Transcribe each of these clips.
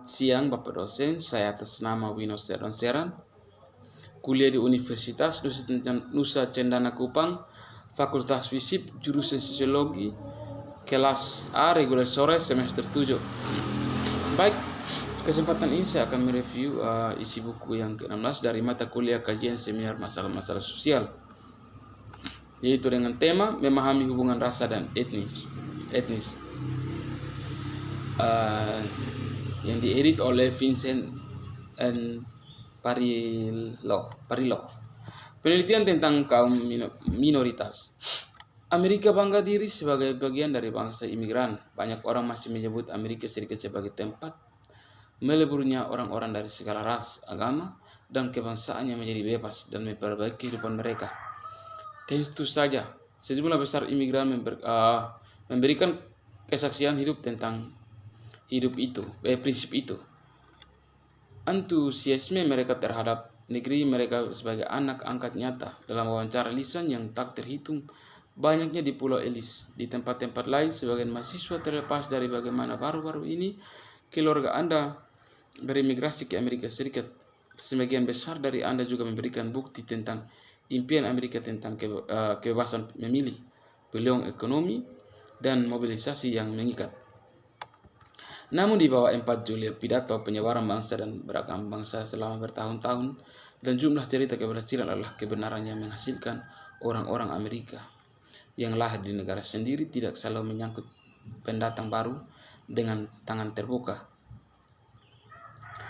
siang Bapak dosen, saya atas nama Wino Serdon Seran, kuliah di Universitas Nusa Cendana Kupang, Fakultas Fisip, jurusan Sosiologi, kelas A, reguler sore, semester 7. Baik, kesempatan ini saya akan mereview isi buku yang ke-16 dari mata kuliah kajian seminar masalah-masalah sosial, yaitu dengan tema memahami hubungan rasa dan etnis. Yang diedit oleh Vincent N. Parillo. Penelitian tentang kaum minoritas. Amerika bangga diri sebagai bagian dari bangsa imigran. Banyak orang masih menyebut Amerika Serikat sebagai tempat meleburnya orang-orang dari segala ras, agama, dan kebangsaan yang menjadi bebas dan memperbaiki kehidupan mereka. Tentu saja, sejumlah besar imigran memberikan kesaksian hidup tentang prinsip itu. Antusiasme mereka terhadap negeri mereka sebagai anak angkat nyata dalam wawancara lisan yang tak terhitung banyaknya di Pulau Ellis. Di tempat-tempat lain, sebagian mahasiswa terlepas dari bagaimana baru-baru ini keluarga Anda berimigrasi ke Amerika Serikat. Sebagian besar dari Anda juga memberikan bukti tentang impian Amerika tentang kebebasan memilih, peluang ekonomi, dan mobilisasi yang mengikat. Namun di bawah 4 Juli, pidato penyebaran bangsa dan beragam bangsa selama bertahun-tahun dan jumlah cerita keberhasilan adalah kebenaran yang menghasilkan orang-orang Amerika yang lahir di negara sendiri tidak selalu menyangkut pendatang baru dengan tangan terbuka.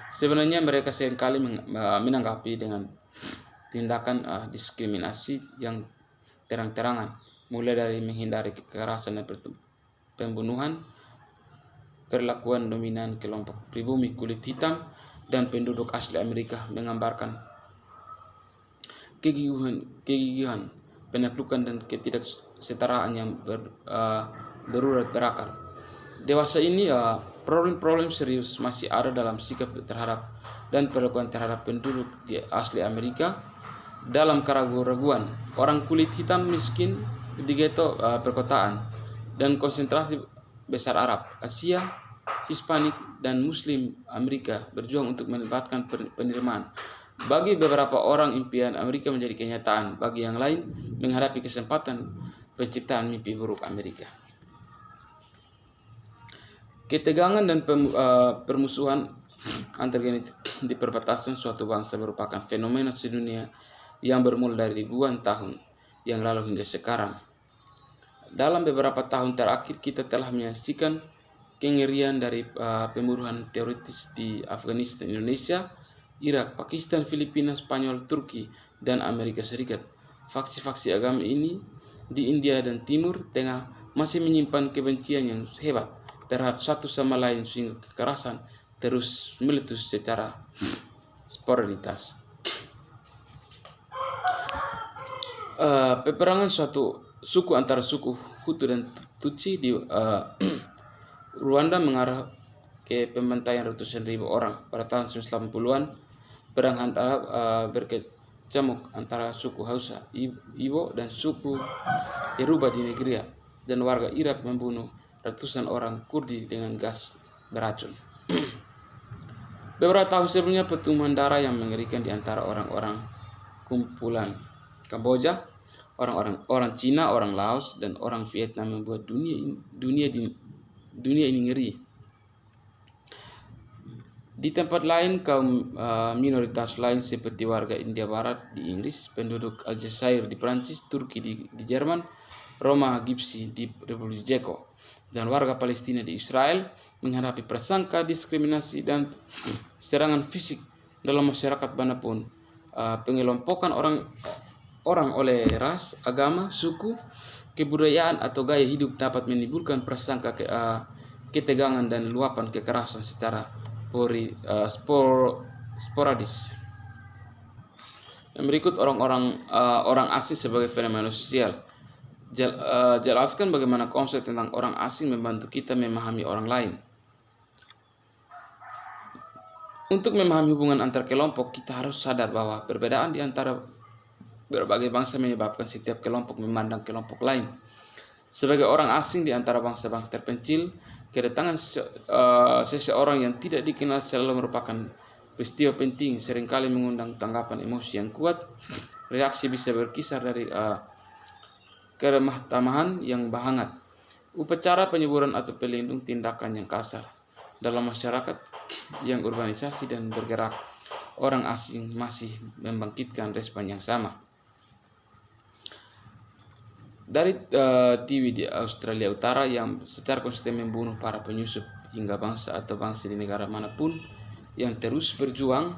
Sebenarnya mereka seringkali menanggapi dengan tindakan diskriminasi yang terang-terangan, mulai dari menghindari kekerasan dan pembunuhan, perlakuan dominan kelompok pribumi kulit hitam dan penduduk asli Amerika, menggambarkan kegigihan, penaklukan dan ketidaksetaraan yang berurat berakar. Dewasa ini problem-problem serius masih ada dalam sikap terhadap dan perlakuan terhadap penduduk di asli Amerika dalam keraguan-raguan. Orang kulit hitam miskin di ghetto perkotaan dan konsentrasi besar Arab, Asia, Hispanik, dan Muslim Amerika berjuang untuk mendapatkan penerimaan. Bagi beberapa orang, impian Amerika menjadi kenyataan. Bagi yang lain, menghadapi kesempatan penciptaan mimpi buruk Amerika. Ketegangan dan permusuhan antar etnis di perbatasan suatu bangsa merupakan fenomena sedunia yang bermula dari ribuan tahun yang lalu hingga sekarang. Dalam beberapa tahun terakhir, kita telah menyaksikan kengerian dari pembunuhan teoritis di Afghanistan, Indonesia, Irak, Pakistan, Filipina, Spanyol, Turki, dan Amerika Serikat. Faksi-faksi agama ini di India dan Timur Tengah masih menyimpan kebencian yang hebat terhadap satu sama lain sehingga kekerasan terus meletus secara sporaditas. Peperangan suatu suku antara suku Hutu dan Tutsi di Rwanda mengarah ke pembantaian ratusan ribu orang pada tahun 1980-an. Perang berkecamuk antara suku Hausa, Ibo, dan suku Yoruba di Nigeria, dan warga Irak membunuh ratusan orang Kurdi dengan gas beracun. Beberapa tahun sebelumnya, pertumpahan darah yang mengerikan di antara orang-orang kumpulan Kamboja, orang Cina, orang Laos, dan orang Vietnam membuat dunia ini ngeri. Di tempat lain, kaum minoritas lain seperti warga India Barat di Inggris, penduduk Aljazair di Prancis, Turki di Jerman, Roma Gypsy di Republik Ceko, dan warga Palestina di Israel menghadapi prasangka, diskriminasi, dan serangan fisik dalam masyarakat manapun. Pengelompokan orang oleh ras, agama, suku, kebudayaan, atau gaya hidup dapat menimbulkan prasangka ketegangan dan luapan kekerasan secara sporadis. Berikut orang asing sebagai fenomena sosial. Jelaskan bagaimana konsep tentang orang asing membantu kita memahami orang lain. Untuk memahami hubungan antar kelompok, kita harus sadar bahwa perbedaan di antara berbagai bangsa menyebabkan setiap kelompok memandang kelompok lain Sebagai orang asing di antara bangsa-bangsa terpencil, kedatangan seseorang yang tidak dikenal selalu merupakan peristiwa penting, seringkali mengundang tanggapan emosi yang kuat. Reaksi bisa berkisar dari keremah tamahan yang hangat, upacara penyuburan atau pelindung, tindakan yang kasar. Dalam masyarakat yang urbanisasi dan bergerak, orang asing masih membangkitkan respon yang sama. Dari Tiwi di Australia Utara yang secara konsisten membunuh para penyusup, hingga bangsa atau bangsa di negara manapun yang terus berjuang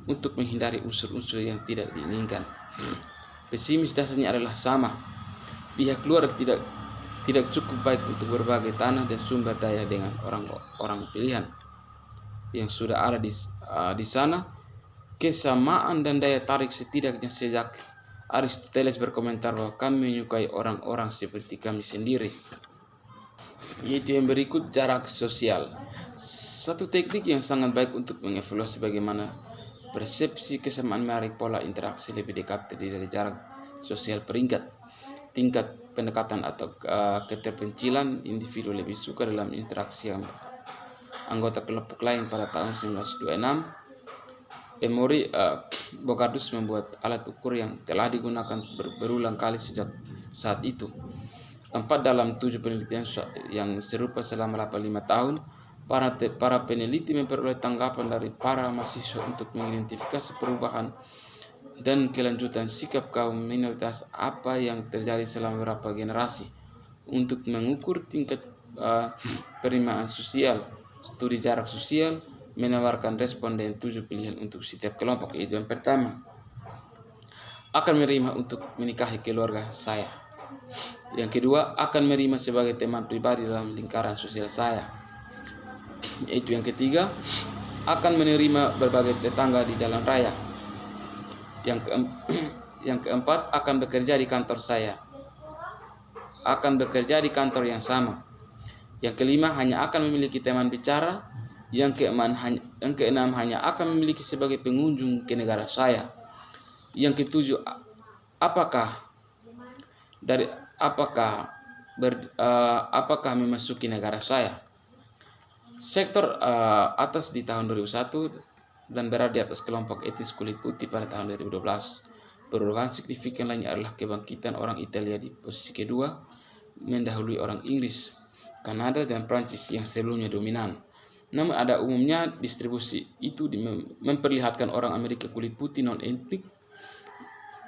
untuk menghindari unsur-unsur yang tidak diinginkan. Pesimis dasarnya adalah sama. Pihak luar tidak cukup baik untuk berbagai tanah dan sumber daya dengan orang-orang pilihan yang sudah ada di sana. Kesamaan dan daya tarik setidaknya sejak Aristoteles berkomentar bahwa kami menyukai orang-orang seperti kami sendiri. Yaitu yang berikut, jarak sosial. Satu teknik yang sangat baik untuk mengevaluasi bagaimana persepsi kesamaan menarik pola interaksi lebih dekat terdiri dari jarak sosial peringkat. Tingkat pendekatan atau keterpencilan individu lebih suka dalam interaksi anggota kelompok lain. Pada tahun 1926, Emory Bogardus membuat alat ukur yang telah digunakan berulang kali sejak saat itu. 4 dalam 7 penelitian yang serupa selama 85 tahun, para peneliti memperoleh tanggapan dari para mahasiswa untuk mengidentifikasi perubahan dan kelanjutan sikap kaum minoritas apa yang terjadi selama beberapa generasi. Untuk mengukur tingkat penerimaan sosial, studi jarak sosial menawarkan responden 7 pilihan untuk setiap kelompok. Yaitu yang pertama, akan menerima untuk menikahi keluarga saya. Yang kedua, akan menerima sebagai teman pribadi dalam lingkaran sosial saya. Yaitu yang ketiga, akan menerima berbagai tetangga di jalan raya. Yang keempat, akan bekerja di kantor saya. Akan bekerja di kantor yang sama. Yang kelima, hanya akan memiliki teman bicara. Yang keenam, hanya akan memiliki sebagai pengunjung ke negara saya. Yang ketujuh, apakah memasuki negara saya. Sektor atas di tahun 2001 dan berada di atas kelompok etnis kulit putih pada tahun 2012. Perubahan signifikan lainnya adalah kebangkitan orang Italia di posisi kedua, mendahului orang Inggris, Kanada, dan Prancis yang sebelumnya dominan. Namun ada umumnya distribusi itu memperlihatkan orang Amerika kulit putih non-etnik,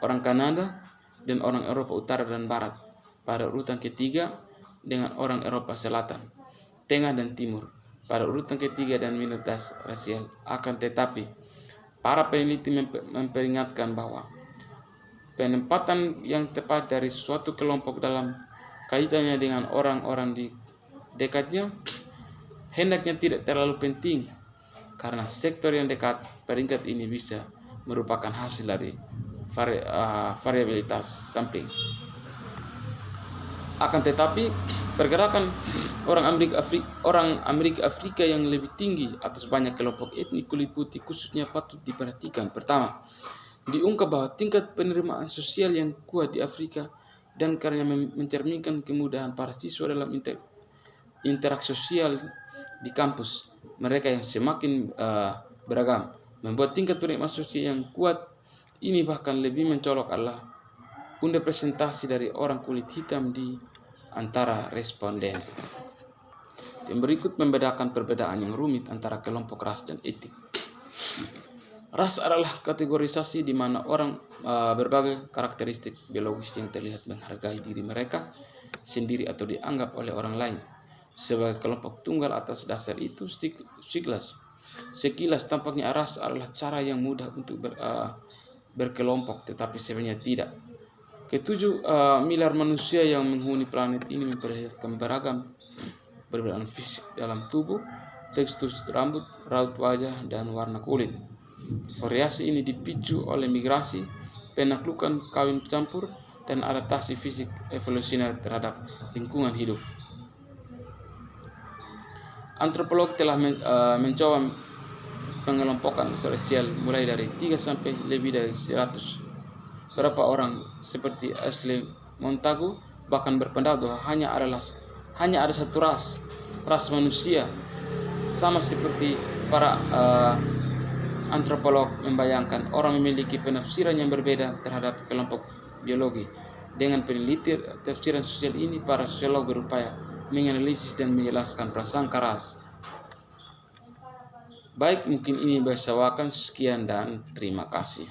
orang Kanada, dan orang Eropa Utara dan Barat pada urutan ketiga, dengan orang Eropa Selatan, Tengah, dan Timur pada urutan ketiga, dan minoritas rasial. Akan tetapi, para peneliti memperingatkan bahwa penempatan yang tepat dari suatu kelompok dalam kaitannya dengan orang-orang di dekatnya hendaknya tidak terlalu penting, karena sektor yang dekat peringkat ini bisa merupakan hasil dari variabilitas sampling. Akan tetapi, pergerakan orang Amerika Afrika yang lebih tinggi atas banyak kelompok etnik kulit putih khususnya patut diperhatikan. Pertama, diungkap bahwa tingkat penerimaan sosial yang kuat di Afrika dan karena mencerminkan kemudahan para siswa dalam interaksi sosial di kampus mereka yang semakin beragam, membuat tingkat penerimaan sosial yang kuat ini bahkan lebih mencolok adalah underrepresentasi dari orang kulit hitam di antara responden. Yang berikut membedakan perbedaan yang rumit antara kelompok ras dan etik. Ras adalah kategorisasi di mana orang berbagai karakteristik biologis yang terlihat menghargai diri mereka sendiri atau dianggap oleh orang lain sebagai kelompok tunggal. Atas dasar itu, sekilas tampaknya ras adalah cara yang mudah untuk berkelompok, tetapi sebenarnya tidak. Ketujuh miliar manusia yang menghuni planet ini memperlihatkan perbedaan fisik dalam tubuh, tekstur rambut, raut wajah, dan warna kulit. Variasi ini dipicu oleh migrasi, penaklukan kawin campur, dan adaptasi fisik evolusioner terhadap lingkungan hidup. Antropolog telah mencoba pengelompokan rasial mulai dari 3 sampai lebih dari 100. Beberapa orang seperti Ashley Montagu bahkan berpendapat bahwa hanya ada satu ras manusia, sama seperti para antropolog membayangkan orang memiliki penafsiran yang berbeda terhadap kelompok biologi. Dengan peneliti tafsiran sosial ini, para sosiolog berupaya menganalisis dan menjelaskan prasangka ras. Baik, mungkin ini bisa wakan. Sekian dan terima kasih.